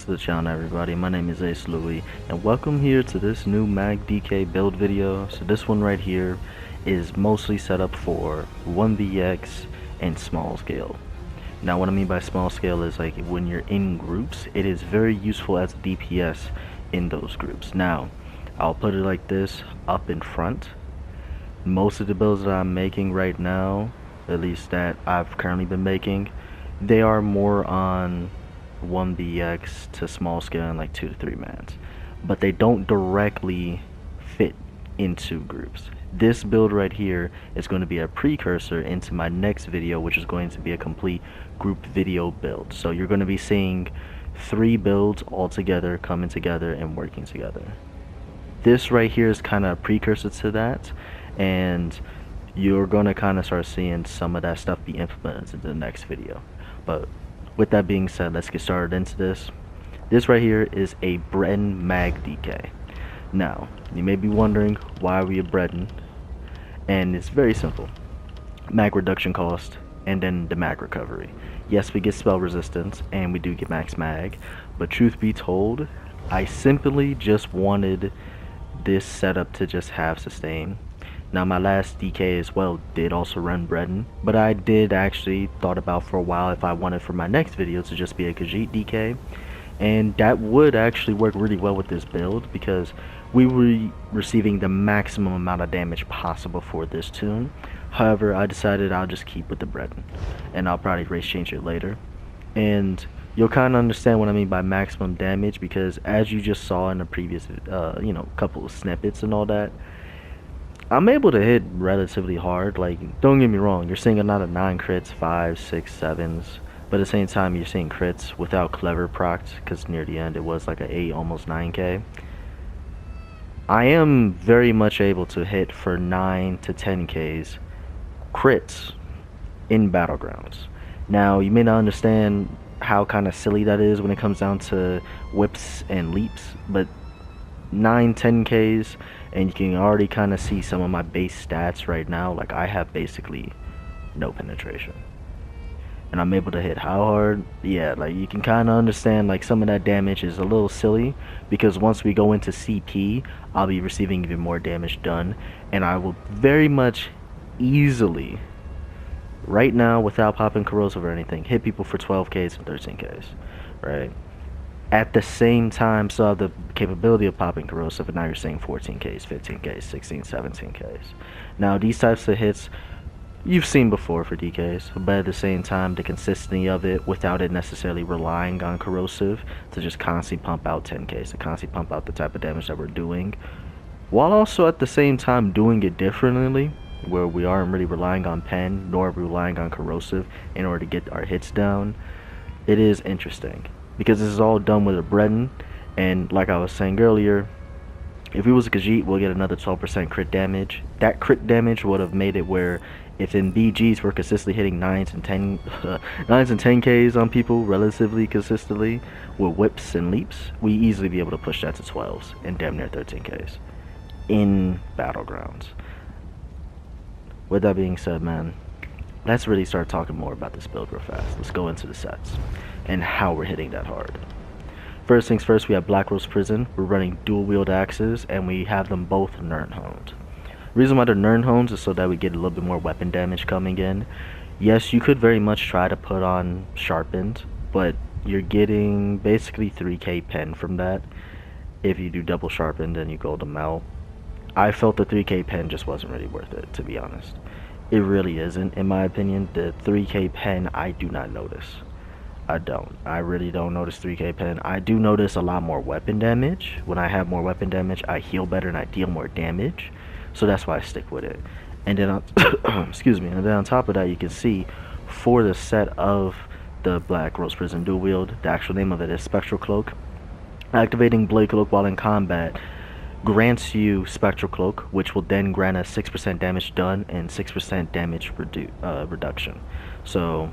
to the channel, everybody. My name is acelewy and welcome here to this new mag DK build video. So this one right here is mostly set up for 1vx and small scale. Now what I mean by small scale is like when you're in groups, it is very useful as DPS in those groups. Now I'll put it like this up in front. Most of the builds that I'm making right now, at least that I've currently been making, they are more on 1vx to small scale and like 2 to 3 mans, but they don't directly fit into groups. This build right here is going to be a precursor into my next video, which is going to be a complete group video build. So you're going to be seeing 3 builds all together, coming together and working together. This right here is kind of a precursor to that, and you're going to kind of start seeing some of that stuff be implemented in the next video. But with that being said, let's get started into this. This right here is a Breton mag DK. Now, you may be wondering why we are Breton, and it's very simple. Mag reduction cost, and then the mag recovery. Yes, we get spell resistance, and we do get max mag, but truth be told, I simply just wanted this setup to just have sustain. Now my last DK as well did also run Breton, but I did actually thought about for a while if I wanted for my next video to just be a Khajiit DK, and that would actually work really well with this build because we were receiving the maximum amount of damage possible for this tune. However, I decided I'll just keep with the Breton, and I'll probably race change it later. And you'll kind of understand what I mean by maximum damage because as you just saw in the previous couple of snippets and all that, I'm able to hit relatively hard. Like, don't get me wrong, you're seeing a lot of 9 crits, 5, 6, 7s, but at the same time you're seeing crits without clever procs because near the end it was like a 8, almost 9k. I am very much able to hit for 9 to 10k's crits in battlegrounds. Now you may not understand how kind of silly that is when it comes down to whips and leaps, but 9-10k's, and you can already kind of see some of my base stats right now. Like, I have basically no penetration, and I'm able to hit how hard? Yeah, like you can kind of understand like some of that damage is a little silly because once we go into CP, I'll be receiving even more damage done, and I will very much easily right now, without popping corrosive or anything, hit people for 12k's and 13k's, right? At the same time, still have the capability of popping corrosive, and now you're seeing 14k's, 15k's, 16, 17k's. Now these types of hits you've seen before for DKs, but at the same time the consistency of it without it necessarily relying on corrosive to just constantly pump out 10k's, to constantly pump out the type of damage that we're doing, while also at the same time doing it differently, where we aren't really relying on pen nor relying on corrosive in order to get our hits down. It is interesting because this is all done with a Breton, and like I was saying earlier, if we was a Khajiit, we'll get another 12% crit damage. That crit damage would have made it where if in BGs we're consistently hitting 9s and 10k's on people relatively consistently with whips and leaps, we easily be able to push that to 12s and damn near 13k's in battlegrounds. With that being said, man, let's really start talking more about this build real fast. Let's go into the sets and how we're hitting that hard. First things first, we have Black Rose Prison. We're running dual wield axes, and we have them both Nern honed. The reason why they're Nern honed is so that we get a little bit more weapon damage coming in. Yes, you could very much try to put on sharpened, but you're getting basically 3k pen from that. If you do double sharpened and you gold them out, I felt the 3k pen just wasn't really worth it, to be honest. It really isn't, in my opinion. The 3k pen I do not notice. I really don't notice 3k pen. I do notice a lot more weapon damage. When I have more weapon damage, I heal better and I deal more damage, so that's why I stick with it. And then on excuse me, and then on top of that, you can see for the set of the Black Rose Prison dual wield, the actual name of it is Spectral Cloak. Activating Blade Cloak while in combat grants you Spectral Cloak, which will then grant us 6% damage done and 6% damage reduction. So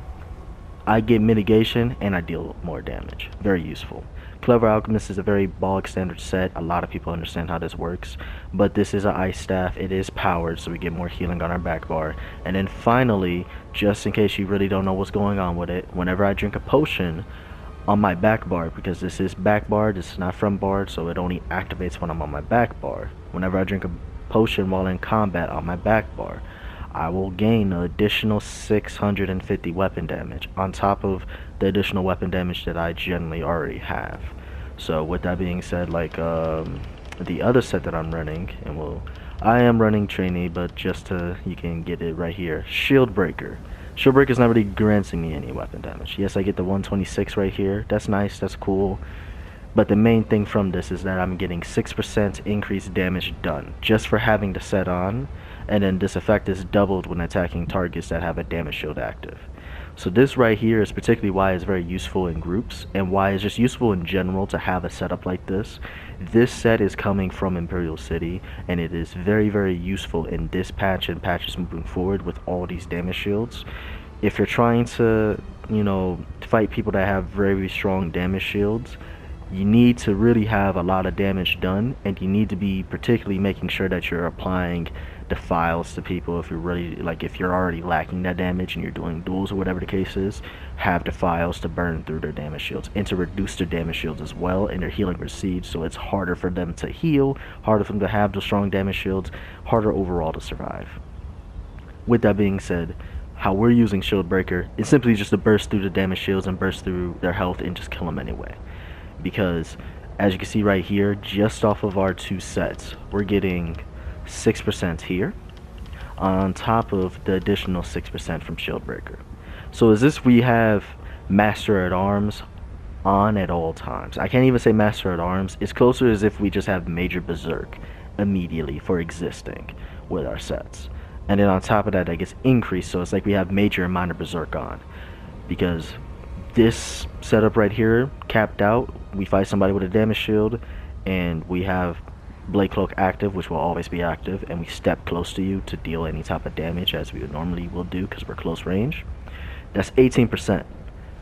I get mitigation and I deal more damage. Very useful. Clever Alchemist is a very bog standard set. A lot of people understand how this works, but this is an ice staff. It is powered, so we get more healing on our back bar. And then finally, just in case you really don't know what's going on with it, whenever I drink a potion, on my back bar, because this is back bar, this is not front bar, so it only activates when I'm on my back bar. Whenever I drink a potion while in combat on my back bar, I will gain an additional 650 weapon damage on top of the additional weapon damage that I generally already have. So with that being said, like the other set that I'm running, and I am running trainee, but just to, you can get it right here, Shield Breaker. Shield Breaker is not really granting me any weapon damage. Yes, I get the 126 right here. That's nice, that's cool. But the main thing from this is that I'm getting 6% increased damage done just for having the set on, and then this effect is doubled when attacking targets that have a damage shield active. So this right here is particularly why it's very useful in groups, and why it's just useful in general to have a setup like this. This set is coming from Imperial City, and it is very, very useful in this patch and patches moving forward with all these damage shields. If you're trying to, you know, fight people that have very strong damage shields, you need to really have a lot of damage done, and you need to be particularly making sure that you're applying defiles to people. If you're really, like, if you're already lacking that damage and you're doing duels or whatever the case is, have defiles to burn through their damage shields and to reduce their damage shields as well, and their healing recedes, so it's harder for them to heal, harder for them to have the strong damage shields, harder overall to survive. With that being said, how we're using Shield Breaker is simply just to burst through the damage shields and burst through their health and just kill them anyway. Because as you can see right here, just off of our two sets, we're getting 6% here on top of the additional 6% from Shield Breaker. So as this, we have Master at Arms on at all times. I can't even say Master at Arms. It's closer as if we just have Major Berserk immediately for existing with our sets. And then on top of that, that gets increased, so it's like we have Major and Minor Berserk on. Because this setup right here, capped out, we fight somebody with a damage shield, and we have Blade Cloak active, which will always be active, and we step close to you to deal any type of damage as we would normally will do because we're close range. That's 18%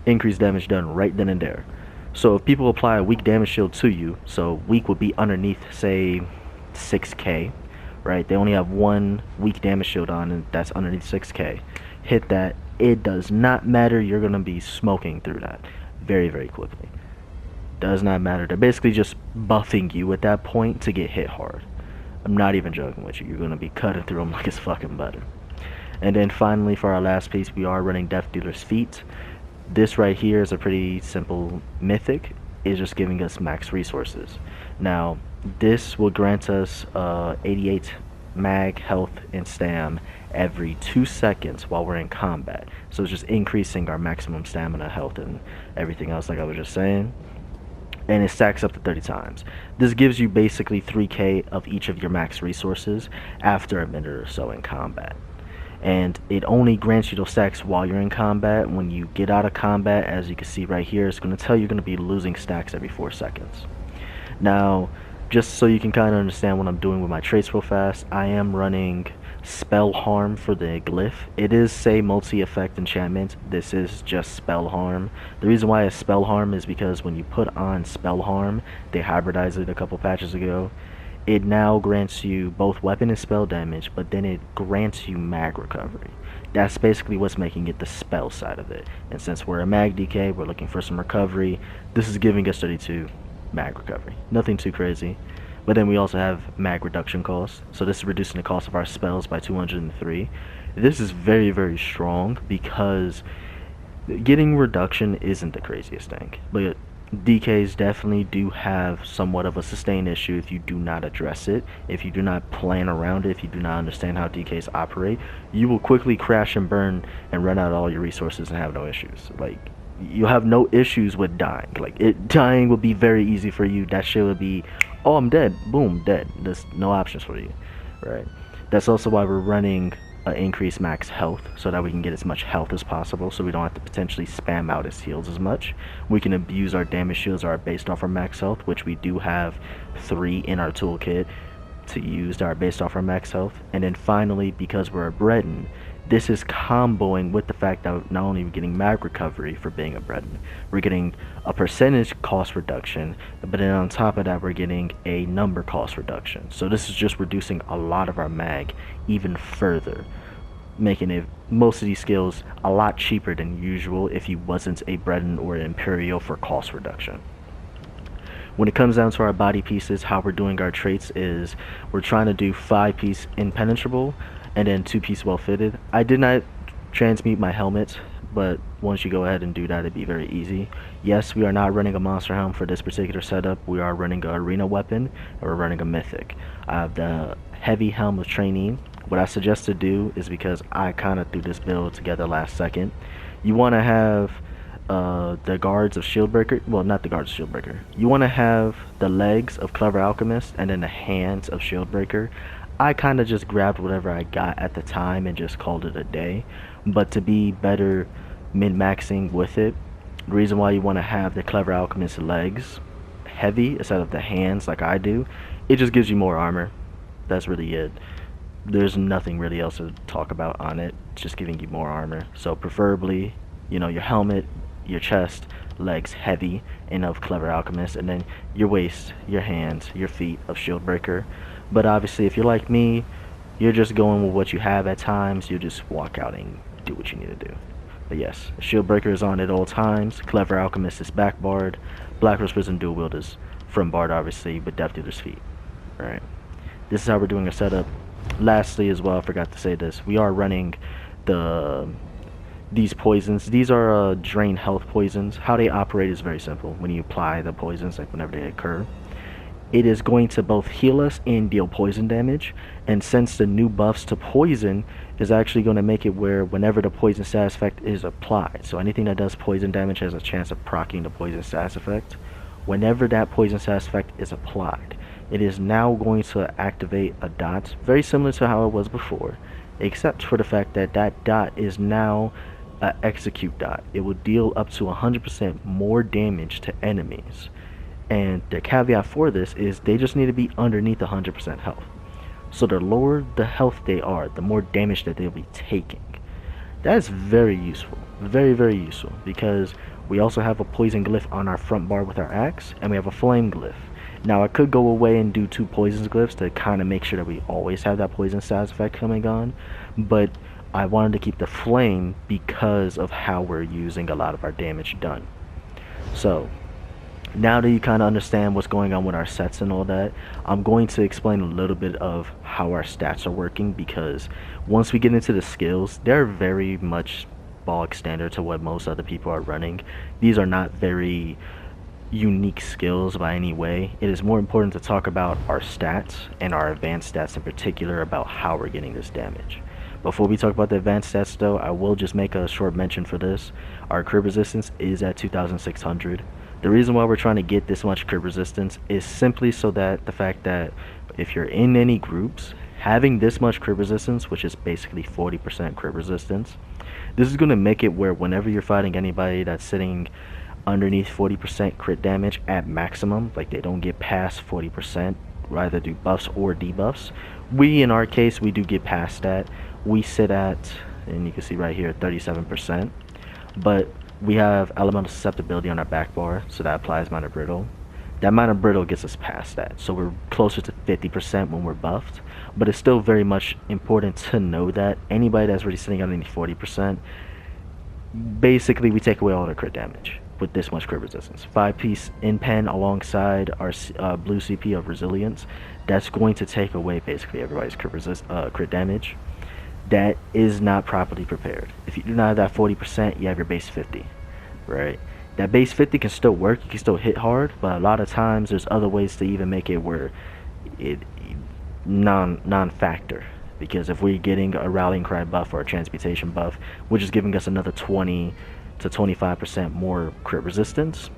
increased damage done right then and there. So if people apply a weak damage shield to you, so weak would be underneath, say, 6k, right? They only have one weak damage shield on, and that's underneath 6k. Hit that, it does not matter, you're going to be smoking through that very, very quickly. Does not matter. They're basically just buffing you at that point to get hit hard. I'm not even joking with you. You're going to be cutting through them like it's fucking butter. And then finally, for our last piece, we are running Death Dealer's Feet. This right here is a pretty simple mythic. It's just giving us max resources. Now, this will grant us 88 mag, health, and stam every 2 seconds while we're in combat. So it's just increasing our maximum stamina, health, and everything else like I was just saying. And it stacks up to 30 times. This gives you basically 3k of each of your max resources after a minute or so in combat. And it only grants you those stacks while you're in combat. When you get out of combat, as you can see right here, it's going to tell you you're going to be losing stacks every 4 seconds. Now, just so you can kind of understand what I'm doing with my traits real fast, I am running Spell Harm for the glyph. It is, say, multi-effect enchantment. This is just Spell Harm. The reason why it's Spell Harm is because when you put on Spell Harm, they hybridized it a couple patches ago, it now grants you both weapon and spell damage, but then it grants you mag recovery. That's basically what's making it the spell side of it. And since we're a mag DK, we're looking for some recovery. This is giving us 32 mag recovery. Nothing too crazy. But then we also have mag reduction cost. So this is reducing the cost of our spells by 203. This is very, very strong because getting reduction isn't the craziest thing. But DKs definitely do have somewhat of a sustain issue if you do not address it. If you do not plan around it, if you do not understand how DKs operate, you will quickly crash and burn and run out all your resources and have no issues. Like, you'll have no issues with dying. Like, dying will be very easy for you. That shit would be, oh, I'm dead, boom, dead. There's no options for you, right? That's also why we're running increased max health, so that we can get as much health as possible, so we don't have to potentially spam out his heals as much. We can abuse our damage shields are based off our max health, which we do have 3 in our toolkit to use that are based off our max health. And then finally, because we're a Breton, this is comboing with the fact that not only are we getting mag recovery for being a Breton, we're getting a percentage cost reduction, but then on top of that we're getting a number cost reduction. So this is just reducing a lot of our mag even further. making most of these skills a lot cheaper than usual if you wasn't a Breton or Imperial for cost reduction. When it comes down to our body pieces, how we're doing our traits is we're trying to do 5-piece impenetrable and then 2-piece well fitted. I did not transmute my helmet, but once you go ahead and do that, it'd be very easy. Yes, we are not running a monster helm for this particular setup. We are running an arena weapon and we're running a mythic. I have the heavy helm of trainee. What I suggest to do is, because I kind of threw this build together last second, you want to have the guards of Shieldbreaker. Well, not the guards of Shieldbreaker. You want to have the legs of Clever Alchemist and then the hands of Shieldbreaker. I kind of just grabbed whatever I got at the time and just called it a day. But to be better min-maxing with it, the reason why you want to have the Clever Alchemist legs heavy instead of the hands like I do, it just gives you more armor. That's really it. There's nothing really else to talk about on it. It's just giving you more armor. So preferably, you know, your helmet, your chest, legs heavy and of Clever Alchemist, and then your waist, your hands, your feet of Shieldbreaker. But obviously, if you're like me, you're just going with what you have at times. You just walk out and do what you need to do. But yes, Shieldbreaker is on at all times. Clever Alchemist is back barred. Black Rose Prison dual wield is from barred, obviously, but Death Dealer's feet. Alright. This is how we're doing our setup. Lastly, as well, I forgot to say this. We are running these poisons. These are drain health poisons. How they operate is very simple. When you apply the poisons, like whenever they occur, it is going to both heal us and deal poison damage. And since the new buffs to poison is actually going to make it where whenever the poison status effect is applied, so anything that does poison damage has a chance of proccing the poison status effect. Whenever that poison status effect is applied, it is now going to activate a dot, very similar to how it was before, except for the fact that that dot is now an execute dot. It will deal up to 100% more damage to enemies. And the caveat for this is they just need to be underneath 100% health. So the lower the health they are, the more damage that they'll be taking. That is very useful. Very, very useful. Because we also have a poison glyph on our front bar with our axe, and we have a flame glyph. Now I could go away and do 2 poison glyphs to kind of make sure that we always have that poison status effect coming on. But I wanted to keep the flame because of how we're using a lot of our damage done. So now that you kind of understand what's going on with our sets and all that, I'm going to explain a little bit of how our stats are working, because once we get into the skills, they're very much bog standard to what most other people are running. These are not very unique skills by any way. It is more important to talk about our stats and our advanced stats in particular, about how we're getting this damage. Before we talk about the advanced stats though, I will just make a short mention for this. Our crit resistance is at 2600. The reason why we're trying to get this much crit resistance is simply so that the fact that if you're in any groups, having this much crit resistance, which is basically 40% crit resistance, this is going to make it where whenever you're fighting anybody that's sitting underneath 40% crit damage at maximum, like they don't get past 40%, either do buffs or debuffs. We, in our case, we do get past that. We sit at, and you can see right here, 37%. But we have elemental susceptibility on our back bar, so that applies minor brittle. That minor brittle gets us past that, so we're closer to 50% when we're buffed. But it's still very much important to know that anybody that's really sitting underneath 40%, basically we take away all their crit damage with this much crit resistance. 5-piece in pen alongside our blue CP of resilience, that's going to take away basically everybody's crit damage. That is not properly prepared. If you do not have that 40%, you have your base 50, right? That base 50 can still work, you can still hit hard, but a lot of times there's other ways to even make it where it non-factor. Because if we're getting a rallying cry buff or a transmutation buff, which is giving us another 20 to 25% more crit resistance,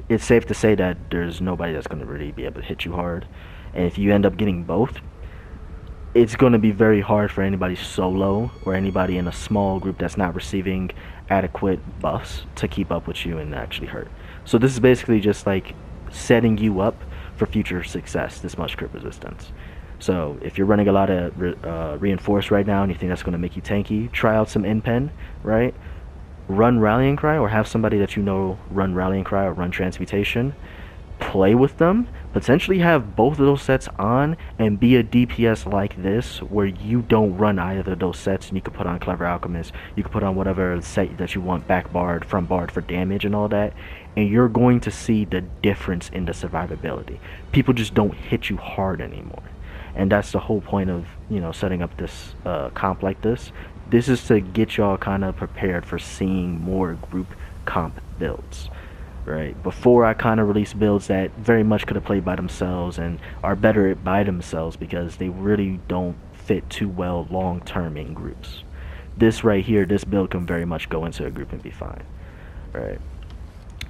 it's safe to say that there's nobody that's going to really be able to hit you hard. And if you end up getting both, it's going to be very hard for anybody solo or anybody in a small group that's not receiving adequate buffs to keep up with you and actually hurt. So this is basically just like setting you up for future success, this much crit resistance. So if you're running a lot of reinforced right now and you think that's going to make you tanky, try out some in-pen, right? Run Rallying Cry, or have somebody that you know run Rallying Cry or run Transmutation. play with them, potentially have both of those sets on, and be a DPS like this where you don't run either of those sets, and you can put on Clever Alchemist, you can put on whatever set that you want, back barred, front barred for damage and all that, and you're going to see the difference in the survivability. People just don't hit you hard anymore. And that's the whole point of, you know, setting up this comp like this. This is to get y'all kind of prepared for seeing more group comp builds, right? Before, I kind of released builds that very much could have played by themselves and are better by themselves because they really don't fit too well long term in groups. This right here, this build can very much go into a group and be fine, right?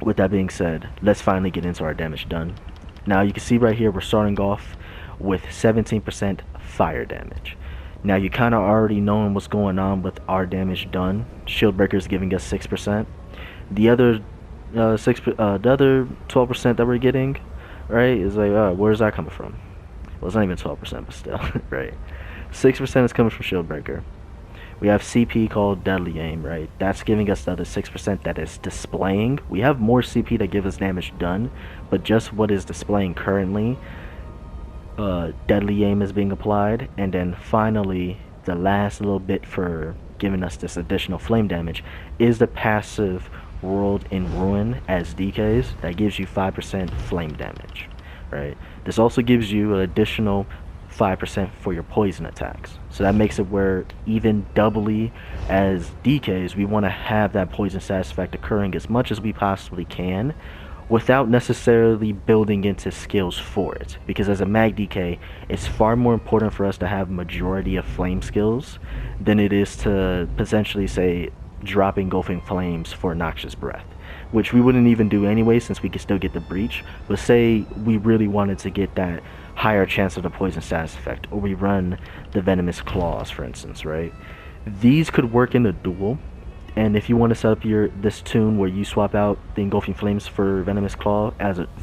With that being said, let's finally get into our damage done. Now you can see right here we're starting off with 17% fire damage. Now you kind of already knowing what's going on with our damage done. Shield Breaker is giving us 6%. The other the other 12% that we're getting, right, is like, where's that coming from? Well, it's not even 12%, but still, right? 6% is coming from Shield Breaker. We have CP called Deadly Aim, right? That's giving us the other 6% that is displaying. We have more CP that give us damage done, but just what is displaying currently, Deadly Aim is being applied. And then finally, the last little bit for giving us this additional flame damage is the passive World in Ruin as DKs. That gives you 5% flame damage, right? This also gives you an additional 5% for your poison attacks. So that makes it where even doubly as DKs, we want to have that poison status effect occurring as much as we possibly can without necessarily building into skills for it. Because as a mag DK, it's far more important for us to have majority of flame skills than it is to potentially say drop engulfing flames for Noxious Breath, which we wouldn't even do anyway since we could still get the breach. But say we really wanted to get that higher chance of the poison status effect, or we run the venomous claws, for instance, right? These could work in a duel, and if you want to set up this tune where you swap out the engulfing flames for venomous claw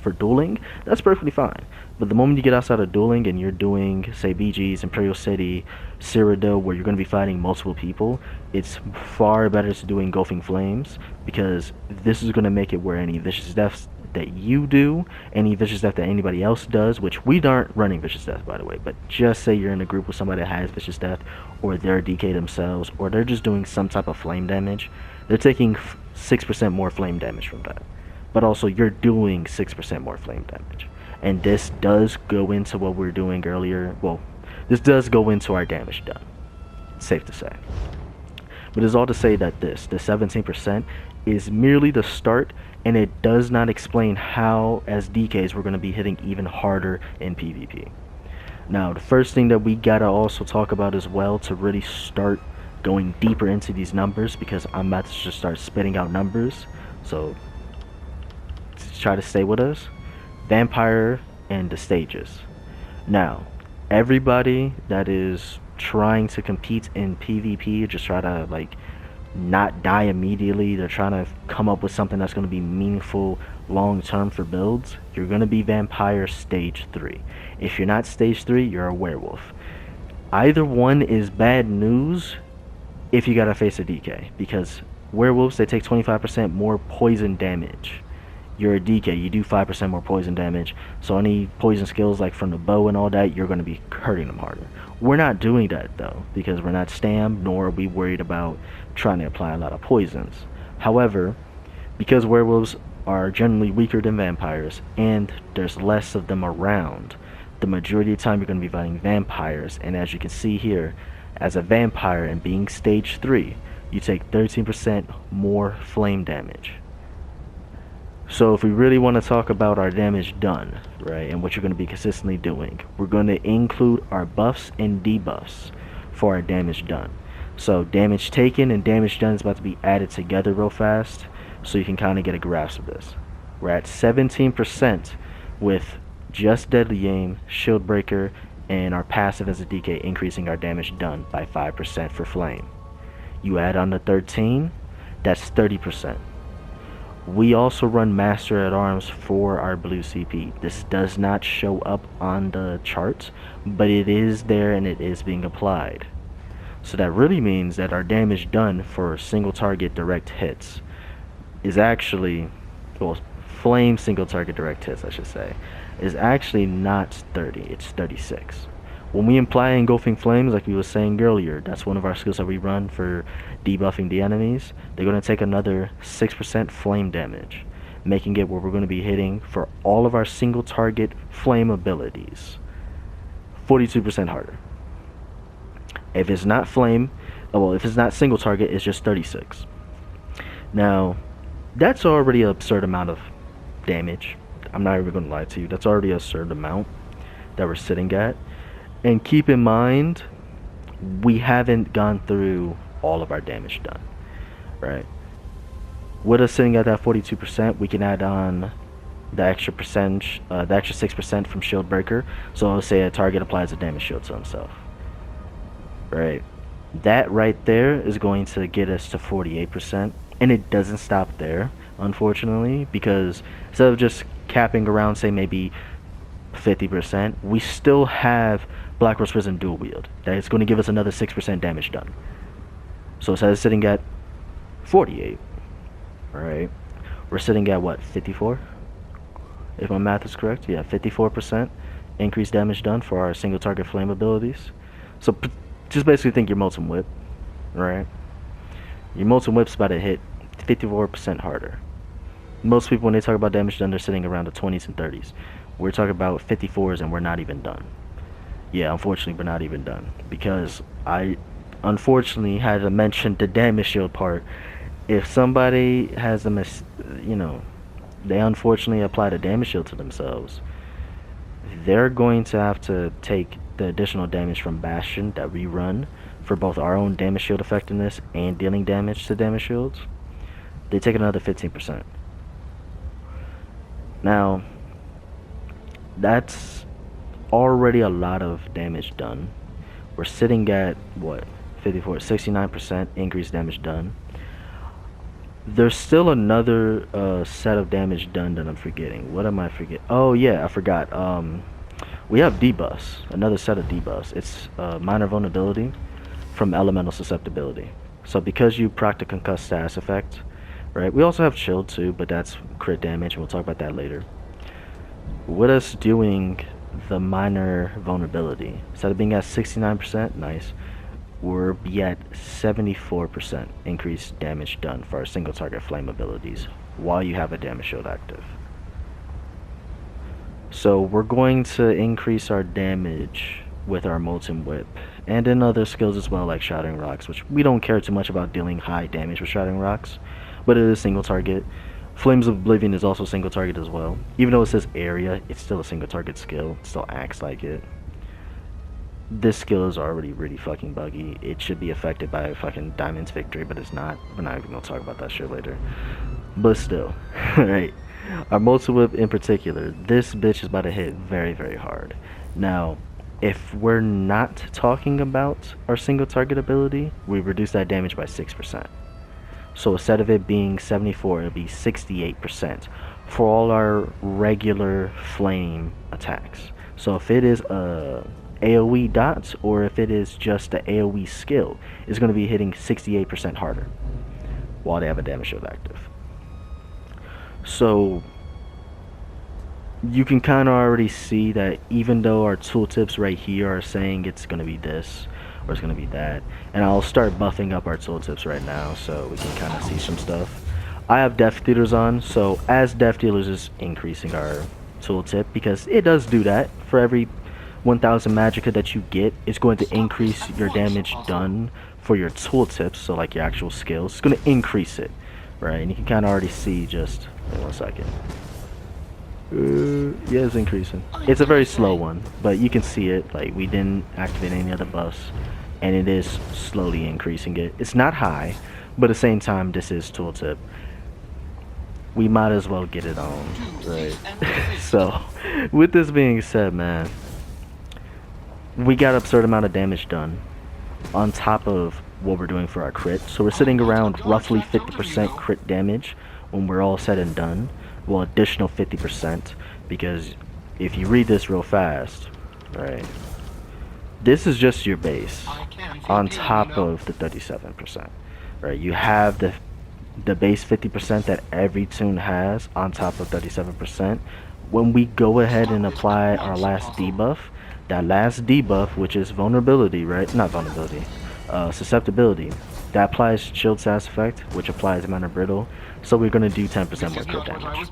for dueling, that's perfectly fine. But the moment you get outside of dueling and you're doing, say, BG's, Imperial City, Cyrodiil, where you're going to be fighting multiple people, it's far better to do engulfing flames, because this is going to make it where any vicious deaths that you do, any vicious death that anybody else does, which we aren't running vicious death, by the way, but just say you're in a group with somebody that has vicious death, or they're DK themselves, or they're just doing some type of flame damage, they're taking 6% more flame damage from that. But also you're doing 6% more flame damage. And this does go into what we were doing earlier. Well, this does go into our damage done, safe to say. But it's all to say that the 17% is merely the start, and it does not explain how, as DKs, we're going to be hitting even harder in PvP. Now, the first thing that we gotta also talk about as well to really start going deeper into these numbers, because I'm about to just start spitting out numbers, so try to stay with us. Vampire and the stages. Now, everybody that is trying to compete in PvP, just try to like not die immediately, they're trying to come up with something that's going to be meaningful long term for builds, you're going to be Vampire stage 3. If you're not stage 3, you're a werewolf. Either one is bad news if you gotta face a DK, because werewolves, they take 25% more poison damage. You're a DK, you do 5% more poison damage, so any poison skills like from the bow and all that, you're going to be hurting them harder. We're not doing that though, because we're not stam, nor are we worried about trying to apply a lot of poisons. However, because werewolves are generally weaker than vampires, and there's less of them around, the majority of the time you're going to be fighting vampires, and as you can see here, as a vampire and being stage 3, you take 13% more flame damage. So if we really want to talk about our damage done, right, and what you're going to be consistently doing, we're going to include our buffs and debuffs for our damage done. So damage taken and damage done is about to be added together real fast, so you can kind of get a grasp of this. We're at 17% with just Deadly Aim, Shield Breaker, and our passive as a DK increasing our damage done by 5% for flame. You add on the 13, that's 30%. We also run Master at Arms for our blue CP. This does not show up on the charts, but it is there and it is being applied. So that really means that our damage done for single target direct hits is actually, well, flame single target direct hits, I should say, is actually not 30, it's 36. When we apply engulfing flames, like we were saying earlier, that's one of our skills that we run for debuffing the enemies. They're going to take another 6% flame damage, making it where we're going to be hitting for all of our single target flame abilities 42% harder. If it's not flame, well, if it's not single target, it's just 36. Now, that's already an absurd amount of damage. I'm not even going to lie to you. That's already an absurd amount that we're sitting at. And keep in mind, we haven't gone through all of our damage done, right? With us sitting at that 42%, we can add on the extra percentage, the extra 6% from shield breaker. So I'll say a target applies a damage shield to himself, right? That right there is going to get us to 48%, and it doesn't stop there, unfortunately, because instead of just capping around, say maybe 50%, we still have Black Rose Prison dual wield. That is going to give us another 6% damage done. So instead of sitting at 48, alright, we're sitting at what, 54? If my math is correct, yeah, 54% increased damage done for our single target flame abilities. So just basically think your Molten Whip, right? Your Molten Whip's about to hit 54% harder. Most people, when they talk about damage done, they're sitting around the 20s and 30s. We're talking about 54s, and we're not even done. Yeah, unfortunately, we're not even done, because I unfortunately had to mention the damage shield part. If somebody has a they unfortunately applied a damage shield to themselves, they're going to have to take the additional damage from Bastion that we run for both our own damage shield effectiveness and dealing damage to damage shields. They take another 15%. Now, that's already a lot of damage done. We're sitting at what, 69% increased damage done. There's still another set of damage done that I'm forgetting. What am I forgetting? Oh yeah, I forgot. We have debuffs, another set of debuffs. It's minor vulnerability from elemental susceptibility. So because you proc the concuss status effect, right? We also have shield too, but that's crit damage, and we'll talk about that later. With us doing the minor vulnerability, instead of being at 69%, nice, we're be at 74% increased damage done for our single target flame abilities while you have a damage shield active. So we're going to increase our damage with our Molten Whip, and in other skills as well, like Shattering Rocks, which we don't care too much about dealing high damage with Shattering Rocks, but it is single target. Flames of Oblivion is also single target as well. Even though it says area, it's still a single target skill. It still acts like it. This skill is already really fucking buggy. It should be affected by fucking Diamond's Victory, but it's not. We're not even gonna talk about that shit later. But still, right? Our Molten Whip in particular, this bitch is about to hit very, very hard. Now, if we're not talking about our single target ability, we reduce that damage by 6%. So instead of it being 74, it'll be 68% for all our regular flame attacks. So if it is a AoE dots, or if it is just the AoE skill, it's going to be hitting 68% harder while they have a damage shield active. So you can kind of already see that even though our tooltips right here are saying it's going to be this or it's going to be that, and I'll start buffing up our tooltips right now so we can kind of see some stuff. I have Death Dealers on, so as Death Dealers is increasing our tooltip, because it does do that. For every 1000 magicka that you get, it's going to increase your damage done for your tooltips, so like your actual skills. It's going to increase it, right? And you can kind of already see just, wait 1 second. Yeah, it's increasing. It's a very slow one, but you can see it. Like, we didn't activate any other buffs, and it is slowly increasing it. It's not high, but at the same time, this is tooltip. We might as well get it on, right? So, with this being said, man, we got an absurd amount of damage done on top of what we're doing for our crit. So we're sitting around roughly 50% crit damage when we're all said and done. Well, additional 50%, because if you read this real fast, right, this is just your base on top of the 37%, right? You have the the base 50% that every tune has on top of 37%, when we go ahead and apply our last debuff, that last debuff, which is vulnerability, right? Not vulnerability, susceptibility, that applies shield sass effect, which applies mana brittle. So we're gonna do 10% more crit damage.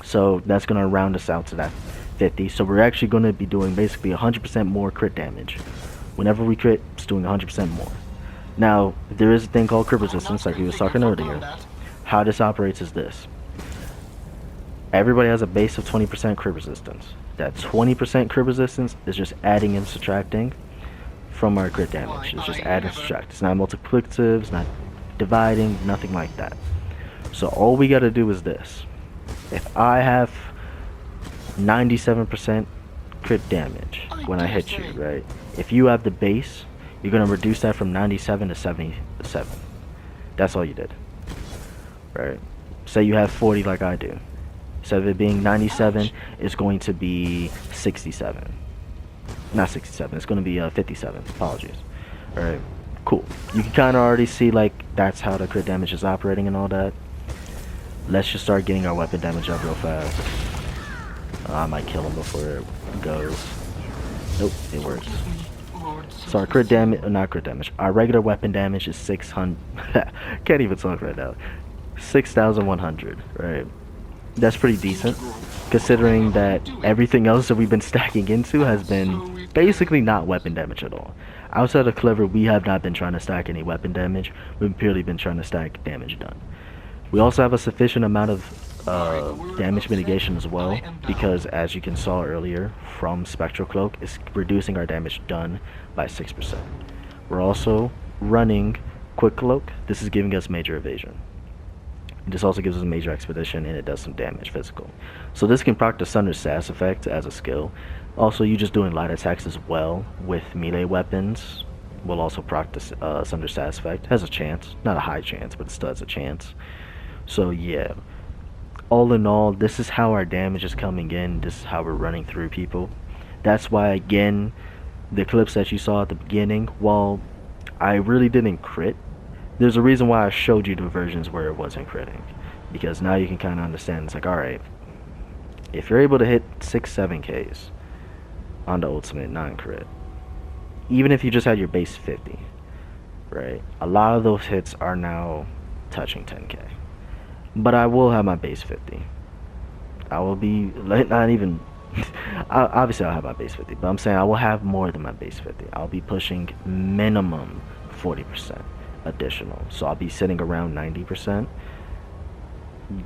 So that's gonna round us out to that 50. So we're actually gonna be doing basically 100% more crit damage. Whenever we crit, it's doing 100% more. Now, there is a thing called crit resistance, like we was talking earlier. How this operates is this. Everybody has a base of 20% crit resistance. That 20% crit resistance is just adding and subtracting from our crit damage. It's just add and subtract. It's not multiplicative, it's not dividing, nothing like that. So all we gotta do is this. If I have 97% crit damage when I hit you, right? If you have the base, you're gonna reduce that from 97 to 77. That's all you did, right? Say you have 40 like I do. Instead of it being 97, it's going to be 67. Not 67, it's going to be 57. Apologies. Alright, cool. You can kind of already see, like, that's how the crit damage is operating and all that. Let's just start getting our weapon damage up real fast. I might kill him before it goes. Nope, it works. So our crit damage, not crit damage, our regular weapon damage is 600. Can't even talk right now. 6,100, right? That's pretty decent, considering that everything else that we've been stacking into has been basically not weapon damage at all. Outside of Clever, we have not been trying to stack any weapon damage. We've purely been trying to stack damage done. We also have a sufficient amount of damage mitigation as well, because as you can saw earlier from Spectral Cloak, it's reducing our damage done by 6%. We're also running Quick Cloak. This is giving us major evasion. This also gives us a major expedition, and it does some damage physical. So this can proc the Sunder Sass effect as a skill. Also, you just doing light attacks as well with melee weapons will also proc the Sunder Sass effect. Has a chance, not a high chance, but it still has a chance. So yeah, all in all, this is how our damage is coming in. This is how we're running through people. That's why, again, the clips that you saw at the beginning, while I really didn't crit, there's a reason why I showed you the versions where it wasn't critting, because now you can kind of understand. It's like, alright, if you're able to hit 6-7 Ks on the ultimate non-crit, even if you just had your base 50, right, a lot of those hits are now touching 10k. But I will have my base 50. I will be not even obviously I'll have my base 50, but I'm saying I will have more than my base 50. I'll be pushing minimum 40% additional, so I'll be sitting around 90%,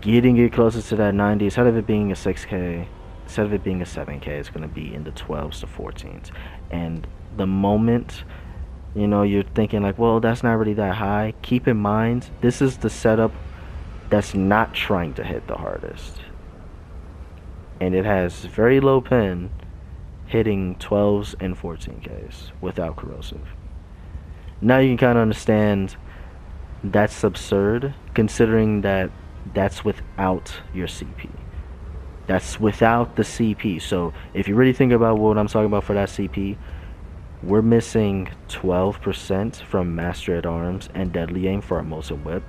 getting it closer to that 90. Instead of it being a 6k, instead of it being a 7k, it's going to be in the 12s to 14s. And the moment, you know, you're thinking like, well, that's not really that high, keep in mind this is the setup that's not trying to hit the hardest, and it has very low pen hitting 12s and 14ks without corrosive. Now you can kind of understand that's absurd, considering that that's without your CP. That's without the CP. So if you really think about what I'm talking about for that CP, we're missing 12% from Master at Arms and Deadly Aim for our Mosin Whip.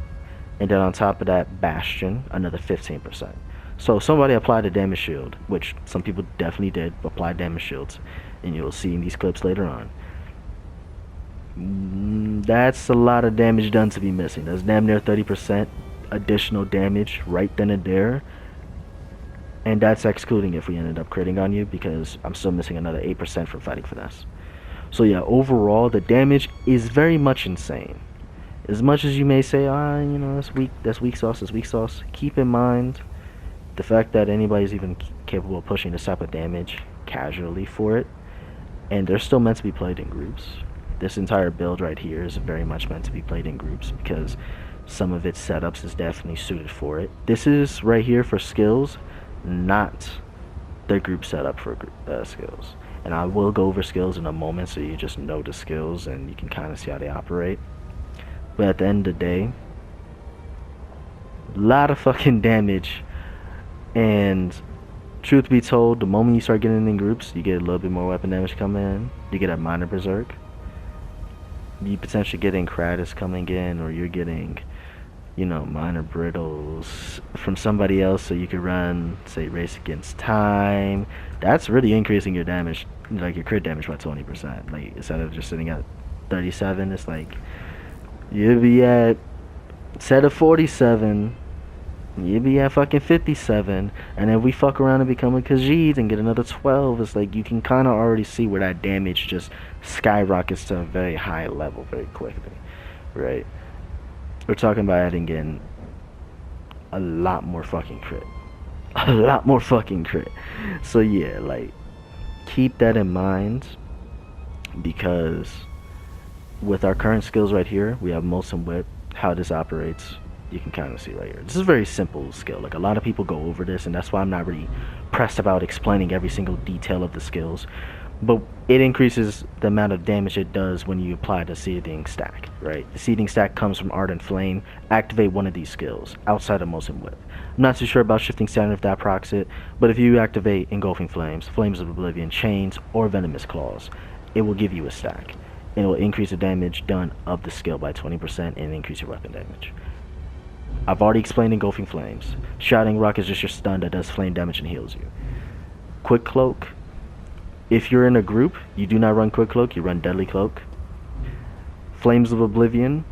And then on top of that, Bastion, another 15%. So somebody applied a damage shield, which some people definitely did, apply damage shields. And you'll see in these clips later on. That's a lot of damage done to be missing. That's damn near 30% additional damage right then and there. And that's excluding if we ended up critting on you, because I'm still missing another 8% from fighting finesse. So yeah, overall the damage is very much insane. As much as you may say, you know, that's weak sauce, keep in mind the fact that anybody's even capable of pushing this type of damage casually for it, and they're still meant to be played in groups. This entire build right here is very much meant to be played in groups, because some of its setups is definitely suited for it. This is right here for skills, not the group setup for skills. And I will go over skills in a moment, so you just know the skills and you can kind of see how they operate. But at the end of the day, a lot of fucking damage. And truth be told, the moment you start getting in groups, you get a little bit more weapon damage coming in. You get a minor berserk. You potentially getting Kratos coming in, or you're getting you know, minor brittles from somebody else, so you could run, say, race against time. That's really increasing your damage, like your crit damage by 20%. Like instead of just sitting at 37, it's like you'll be at, instead of 47, you'll be at fucking 57, and then we fuck around and become a Khajiit and get another 12. It's like you can kind of already see where that damage just skyrockets to a very high level very quickly, right? We're talking about adding in a lot more fucking crit. A lot more fucking crit. So yeah, like, keep that in mind, because with our current skills right here, we have Molten Whip. How this operates, you can kind of see right here. This is a very simple skill. Like, a lot of people go over this, and that's why I'm not really pressed about explaining every single detail of the skills. But it increases the amount of damage it does when you apply the seething stack, right? The seething stack comes from Ardent Flame. Activate one of these skills outside of Molten Whip. I'm not too sure about Shifting Standard if that procs it, but if you activate Engulfing Flames, Flames of Oblivion, Chains, or Venomous Claws, it will give you a stack. It will increase the damage done of the skill by 20% and increase your weapon damage. I've already explained Engulfing Flames. Shouting Rock is just your stun that does flame damage and heals you. Quick Cloak. If you're in a group, you do not run Quick Cloak, you run Deadly Cloak. Flames of Oblivion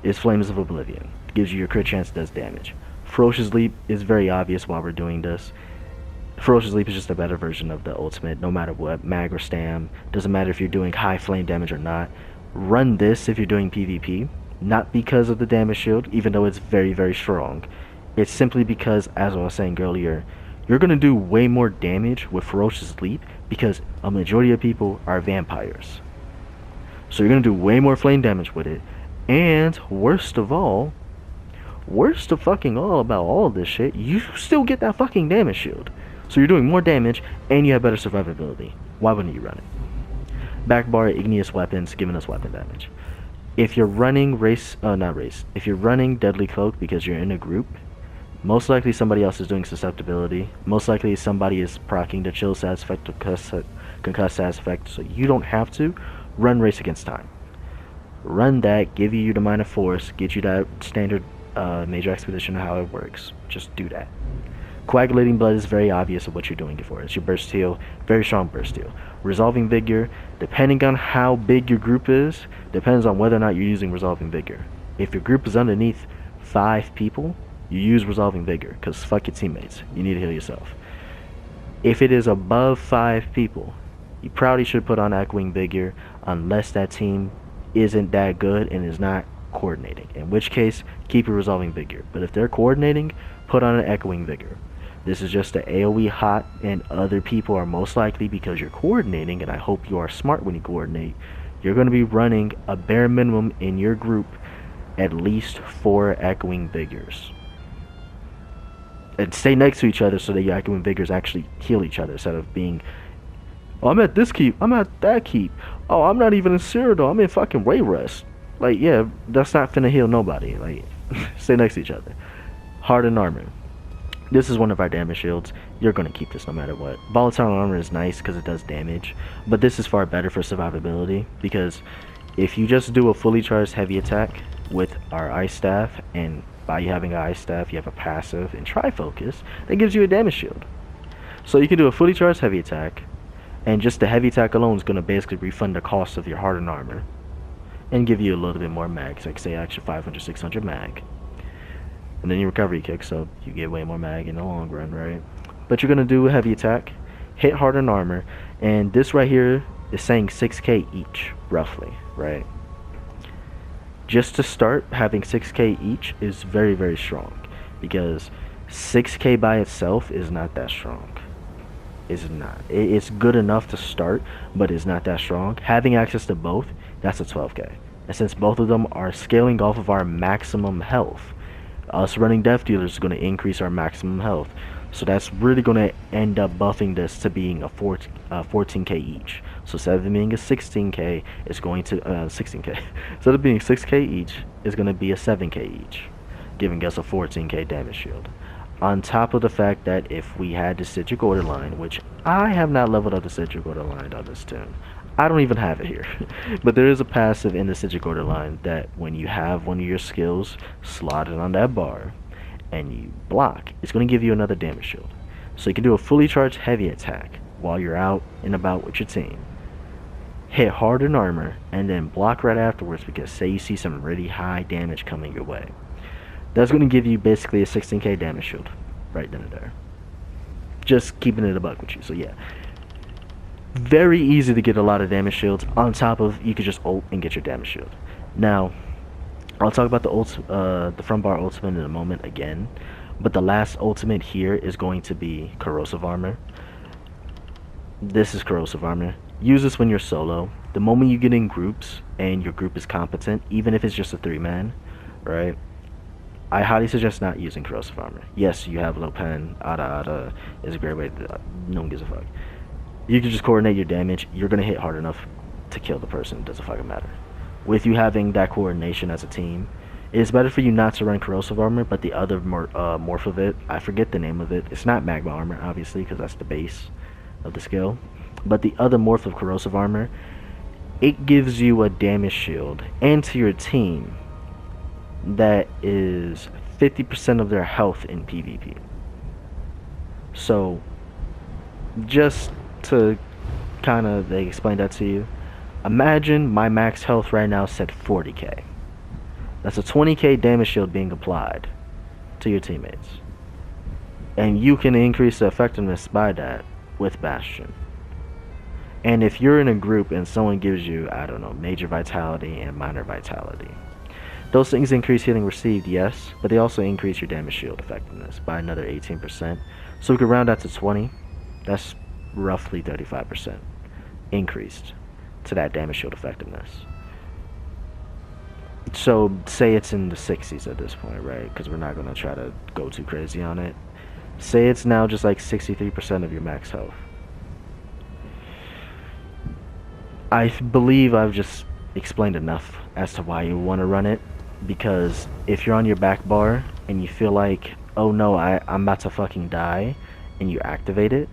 is Flames of Oblivion. It gives you your crit chance, does damage. Ferocious Leap is very obvious why we're doing this. Ferocious Leap is just a better version of the ultimate, no matter what, mag or stam. Doesn't matter if you're doing high flame damage or not. Run this if you're doing PvP. Not because of the damage shield, even though it's very, very strong. It's simply because, as I was saying earlier, you're going to do way more damage with Ferocious Leap because a majority of people are vampires. So you're going to do way more flame damage with it. And worst of fucking all about all of this shit, you still get that fucking damage shield. So you're doing more damage and you have better survivability. Why wouldn't you run it? Back bar igneous weapons, giving us weapon damage. If you're running if you're running Deadly Cloak because you're in a group, most likely somebody else is doing susceptibility. Most likely somebody is proccing the chill status effect or concuss status effect, so you don't have to run Race Against Time. Run that, give you the minor force, get you that standard major expedition, how it works. Just do that. Coagulating Blood is very obvious of what you're doing it for. It's your burst heal, very strong burst heal. Resolving Vigor, depending on how big your group is, depends on whether or not you're using Resolving Vigor. If your group is underneath 5 people, you use Resolving Vigor, because fuck your teammates. You need to heal yourself. If it is above 5 people, you probably should put on Echoing Vigor, unless that team isn't that good and is not coordinating. In which case, keep your Resolving Vigor. But if they're coordinating, put on an Echoing Vigor. This is just the AoE hot, and other people are most likely, because you're coordinating, and I hope you are smart when you coordinate, you're going to be running a bare minimum in your group at least 4 Echoing Vigors. And stay next to each other so that your Echoing Vigors actually heal each other, instead of being, oh, I'm at this keep, I'm at that keep, oh, I'm not even in Cyrodiil, I'm in fucking Wayrest. Like, yeah, that's not finna heal nobody. Like, stay next to each other. Hardened Armor. This is one of our damage shields. You're going to keep this no matter what. Volatile Armor is nice because it does damage, but this is far better for survivability, because if you just do a fully charged heavy attack with our Ice Staff, and by you having an Ice Staff, you have a passive and Trifocus, that gives you a damage shield. So you can do a fully charged heavy attack, and just the heavy attack alone is going to basically refund the cost of your Hardened Armor, and give you a little bit more mag, like say extra 500, 600 mag. And then your recovery kick, so you get way more mag in the long run, right? But you're going to do a heavy attack, hit Hardened Armor, and this right here is saying 6k each, roughly, right? Just to start, having 6k each is very, very strong, because 6k by itself is not that strong. It's not. It's good enough to start, but it's not that strong. Having access to both, that's a 12k. And since both of them are scaling off of our maximum health, us running Death Dealers is going to increase our maximum health. So that's really going to end up buffing this to being a 14k each. So instead of being a 16k, it's going to 16k. Instead of being 6k each, it's going to be a 7k each, giving us a 14k damage shield. On top of the fact that if we had the Citric Order line, which I have not leveled up the Citric Order line on this tune. I don't even have it here. But there is a passive in the Citric Order line that when you have one of your skills slotted on that bar and you block, it's going to give you another damage shield. So you can do a fully charged heavy attack while you're out and about with your team. Hit hard in armor and then block right afterwards because say you see some really high damage coming your way. That's going to give you basically a 16k damage shield right then and there. Just keeping it a buck with you. So yeah, very easy to get a lot of damage shields. On top of you could just ult and get your damage shield. Now, I'll talk about the front bar ultimate in a moment again, but the last ultimate here is going to be corrosive armor. This is corrosive armor. Use this when you're solo. The moment you get in groups and your group is competent, even if it's just a 3-man, right? I highly suggest not using corrosive armor. Yes, you have low pen, Ada is a great way to, no one gives a fuck. You can just coordinate your damage. You're gonna hit hard enough to kill the person. It doesn't fucking matter. With you having that coordination as a team, it is better for you not to run corrosive armor, but the other morph of it, I forget the name of it. It's not magma armor, obviously, because that's the base of the skill. But the other morph of corrosive armor, it gives you a damage shield and to your team that is 50% of their health in PvP. So, just to kind of explain that to you, imagine my max health right now set 40k. That's a 20k damage shield being applied to your teammates. And you can increase the effectiveness by that with Bastion. And if you're in a group and someone gives you, I don't know, major vitality and minor vitality, those things increase healing received, yes, but they also increase your damage shield effectiveness by another 18%. So we could round that to 20. That's roughly 35% increased to that damage shield effectiveness. So say it's in the 60s at this point, right? Because we're not going to try to go too crazy on it. Say it's now just like 63% of your max health. I believe I've just explained enough as to why you want to run it, because if you're on your back bar and you feel like, oh no, I'm about to fucking die, and you activate it,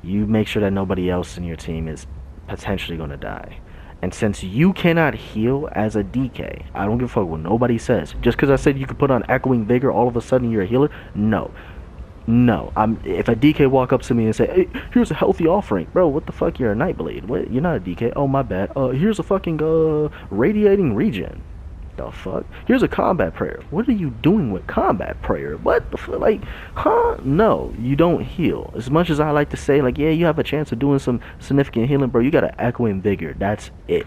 you make sure that nobody else in your team is potentially going to die. And since you cannot heal as a DK, I don't give a fuck what nobody says. Just because I said you could put on Echoing Vigor, all of a sudden you're a healer? No. If a DK walk up to me and say, hey, here's a healthy offering, bro, what the fuck, you're a Nightblade. What? You're not a DK. Oh, my bad. Here's a fucking radiating regen. The fuck? Here's a combat prayer. What are you doing with combat prayer? What the fuck? Like, huh? No, you don't heal. As much as I like to say, like, yeah, you have a chance of doing some significant healing, bro, you got an Echoing Vigor. That's it.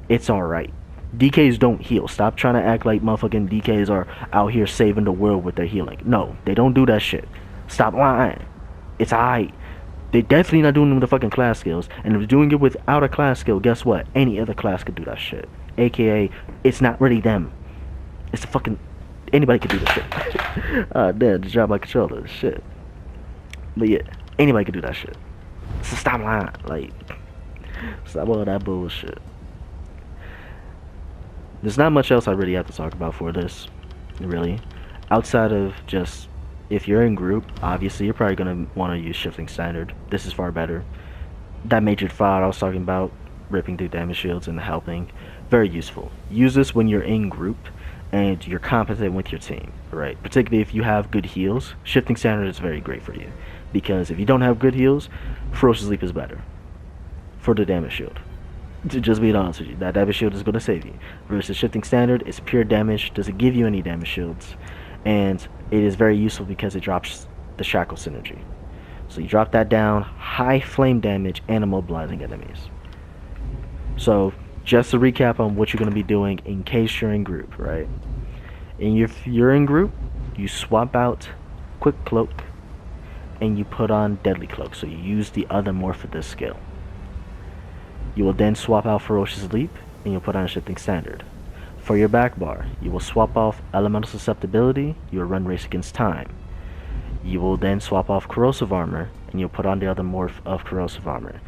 It's alright. DKs don't heal. Stop trying to act like motherfucking DKs are out here saving the world with their healing. No, they don't do that shit. Stop lying. It's alright. They're definitely not doing it with the fucking class skills. And if they're doing it without a class skill, guess what? Any other class could do that shit. AKA, it's not really them. It's the fucking... Anybody could do this shit. Damn, just drop my controller. Shit. But yeah, anybody could do that shit. So stop lying. Like, stop all that bullshit. There's not much else I really have to talk about for this. Really. Outside of just... If you're in group, obviously you're probably going to want to use Shifting Standard. This is far better. That Major Fire I was talking about, ripping through damage shields and helping, very useful. Use this when you're in group and you're competent with your team, right? Particularly if you have good heals, Shifting Standard is very great for you. Because if you don't have good heals, Ferocious Leap is better for the damage shield. To just be honest with you, that damage shield is going to save you. Versus Shifting Standard, it's pure damage, doesn't give you any damage shields. And it is very useful because it drops the shackle synergy. So you drop that down, high flame damage and immobilizing enemies. So just to recap on what you're going to be doing in case you're in group, right? And if you're in group, you swap out Quick Cloak and you put on Deadly Cloak. So you use the other morph of this skill. You will then swap out Ferocious Leap and you'll put on Shifting Standard. For your back bar, you will swap off Elemental Susceptibility, you will run Race Against Time. You will then swap off Corrosive Armor, and you'll put on the other morph of Corrosive Armor.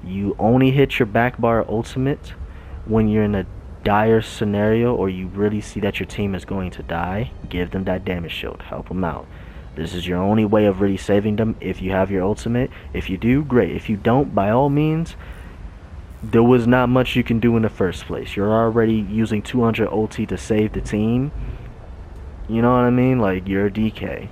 You only hit your back bar ultimate when you're in a dire scenario or you really see that your team is going to die. Give them that damage shield, help them out. This is your only way of really saving them if you have your ultimate. If you do, great. If you don't, by all means, there was not much you can do in the first place. You're already using 200 ulti to save the team. You know what I mean? Like, you're a DK.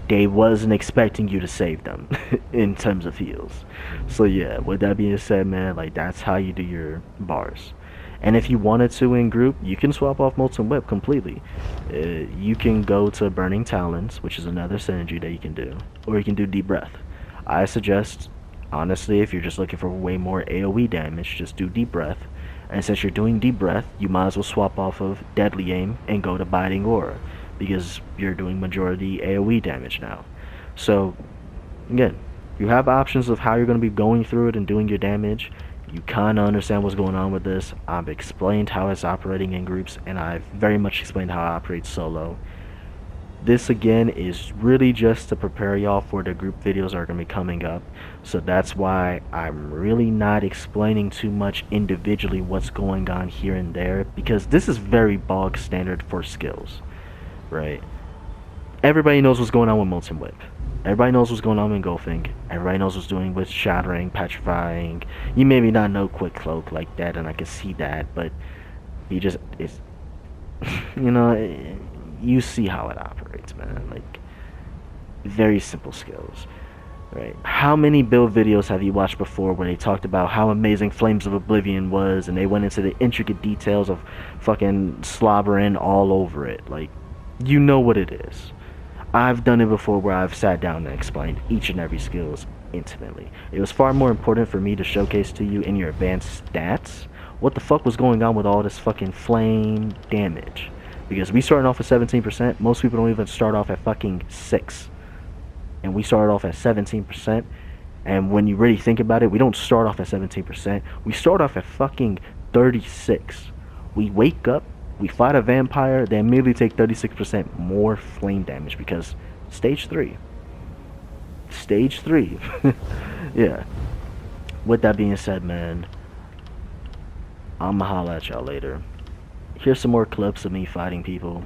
They wasn't expecting you to save them in terms of heals. So yeah, with that being said, man, like, that's how you do your bars. And if you wanted to in group, you can swap off Molten Whip completely. You can go to Burning Talons, which is another synergy that you can do. Or you can do Deep Breath. I suggest, honestly, if you're just looking for way more AoE damage, just do Deep Breath. And since you're doing Deep Breath, you might as well swap off of Deadly Aim and go to Biting Aura, because you're doing majority AoE damage now. So, again, you have options of how you're going to be going through it and doing your damage. You kind of understand what's going on with this. I've explained how it's operating in groups, and I've very much explained how it operates solo. This, again, is really just to prepare y'all for the group videos that are going to be coming up. So that's why I'm really not explaining too much individually what's going on here and there, because this is very bog standard for skills, right? Everybody knows what's going on with Molten Whip. Everybody knows what's going on with Engulfing. Everybody knows what's doing with Shattering, Petrifying. You maybe not know Quick Cloak like that, and I can see that, but you just, it's, you know, you see how it operates, man. Like, very simple skills, right? How many build videos have you watched before where they talked about how amazing Flames of Oblivion was, and they went into the intricate details of fucking slobbering all over it? Like, you know what it is. I've done it before where I've sat down and explained each and every skills intimately. It was far more important for me to showcase to you in your advanced stats what the fuck was going on with all this fucking flame damage. Because we started off at 17%, most people don't even start off at fucking 6. And we started off at 17%, and when you really think about it, we don't start off at 17%, we start off at fucking 36. We wake up, we fight a vampire, they immediately take 36% more flame damage because stage 3. Stage 3. Yeah. With that being said, man, I'ma holla at y'all later. Here's some more clips of me fighting people.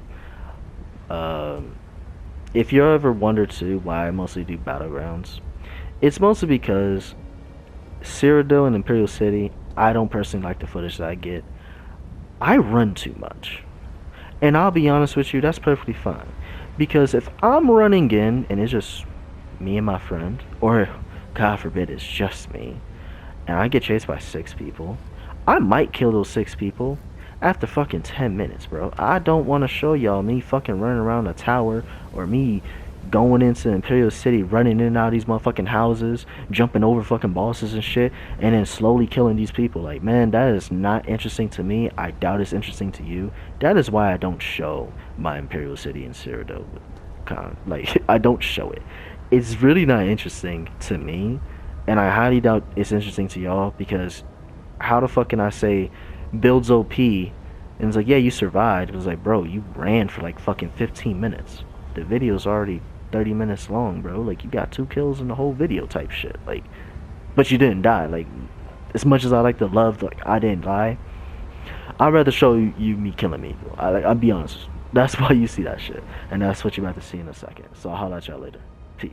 If you ever wondered too why I mostly do battlegrounds, it's mostly because Cyrodiil and Imperial City, I don't personally like the footage that I get. I run too much. And I'll be honest with you, that's perfectly fine. Because if I'm running in and it's just me and my friend, or God forbid it's just me, and I get chased by 6 people, I might kill those 6 people after fucking 10 minutes, bro. I don't want to show y'all me fucking running around a tower, or me going into Imperial City, running in and out of these motherfucking houses, jumping over fucking bosses and shit, and then slowly killing these people. Like, man, that is not interesting to me. I doubt it's interesting to you. That is why I don't show my Imperial City and Cyrodiil. Like, I don't show it. It's really not interesting to me, and I highly doubt it's interesting to y'all, because how the fuck can I say builds OP, and it's like, yeah, you survived. It was like, bro, you ran for like fucking 15 minutes. The video's already 30 minutes long, bro. Like, you got 2 kills in the whole video type shit. Like, but you didn't die. Like, as much as I like to love, like, I didn't die, I'd rather show you me killing me. I'll be honest. That's why you see that shit. And that's what you're about to see in a second. So I'll holler at y'all later. Peace.